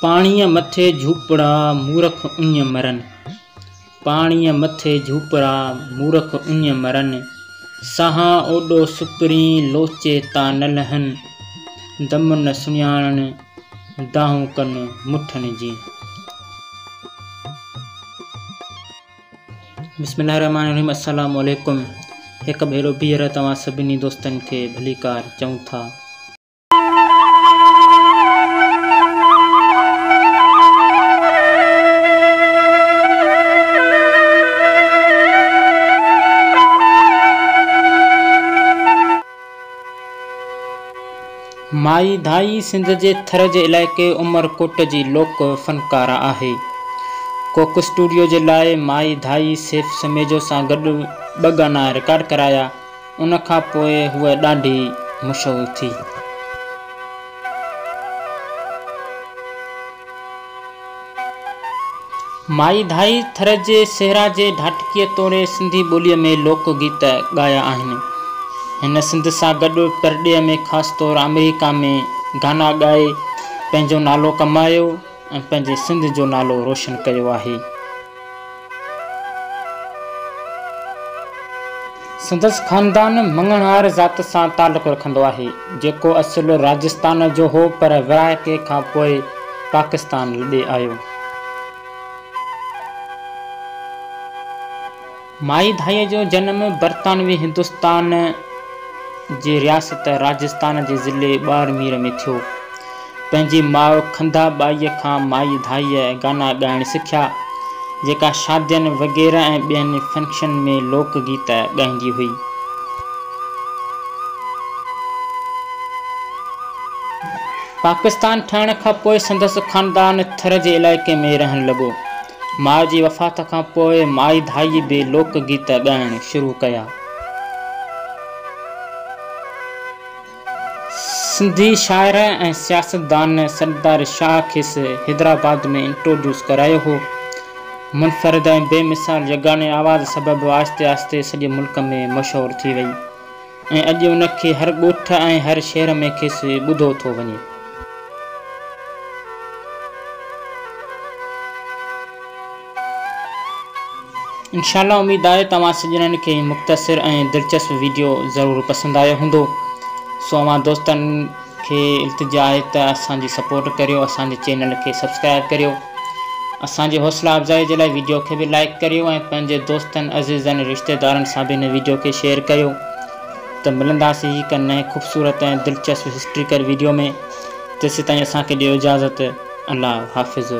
पाणीअ मथे झूपड़ा मूरख उञ मरन। पाणीअ मथे झूपड़ा मूरख उञ मरन। साहां ओॾो सुपरी लोचे ता न लहन। दम न सुञाणन दाहूं कन मुठन जी। बिस्मिल्लाहिर्रहमानिर्रहीम। अस्सलामु अलैकुम। हिक भेरो बीहर तव्हां सभिनी दोस्तन खे भलीकार चऊं था। माई धाई सिंध जे थर जे इलाइक़े उमरकोट जी लोक फनकारा आहे। कोक स्टूडियो जे लाइ माई धाई सैफ समेजो सां गॾु 2 गाना रिकॉर्ड कराया। उन खां पोइ हूअ ॾाढी मशहूर थी। माई धाई थर जे सहरा जे ढाटकीअ तोड़े सिंधी ॿोलीअ में लोकगीत ॻाया आहिनि। हिन सिंध सां गॾु परॾेह में ख़ासि तौर अमेरिका में गाना ॻाए पंहिंजो नालो कमायो ऐं पंहिंजे सिंध जो नालो रोशन कयो आहे। संदसि ख़ानदान मंगणहार ज़ात सां तालुक़ रखंदो आहे, जेको असुलु राजस्थान जो हो पर विराइके खां पोइ पाकिस्तान लॾे आयो। माई धाईअ जो जनमु बरतानवी हिंदुस्तान जे रियासत राजस्थान जे ज़िले बाड़मेर में थियो। पंहिंजी माउ खंदा बाईअ खां माई धाईअ गाना ॻाइणु सिखिया, जेका शादियुनि वग़ैरह ऐं ॿियनि फंक्शन में लोकगीत ॻाईंदी हुई। पाकिस्तान ठहण खां पोइ संदसि ख़ानदान थर जे इलाइक़े में रहण लॻो। माउ जी वफ़ात खां पोइ माई धाई बि लोकगीत ॻाइणु शुरू कया। सिंधी शाइर ऐं सियासतदान सरदार शाह खेसि हैदराबाद में इंट्रोड्यूस करायो हो। मुनफ़रिद ऐं बेमिसाल यगाने आवाज़ सबबु आहिस्ते आहिस्ते सॼे मुल्क में मशहूर थी वई ऐं अॼु उन खे हर ॻोठ ऐं हर शहर में खेसि ॿुधो थो वञे। इंशाअल्लाह उम्मीद आहे तव्हां सॼणनि खे मुख़्तसिर ऐं दिलचस्प वीडियो ज़रूरु पसंदि आयो हूंदो। सो अवां दोस्तनि खे इल्तिजा आहे त असांजी सपोर्ट करियो, असांजे चैनल खे सब्सक्राइब करियो। असांजी हौसला अफ़ज़ाई जे लाइ वीडियो खे बि लाइक करियो ऐं पंहिंजे दोस्तनि अज़ीज़नि रिश्तेदारनि सां बि हिन वीडियो खे शेयर करियो। त मिलंदासीं हिकु नए ख़ूबसूरत ऐं दिलचस्प हिस्ट्रिकल वीडियो में। तेसिताईं असांखे ॾियो इजाज़त। अल्लाह हाफ़िज़।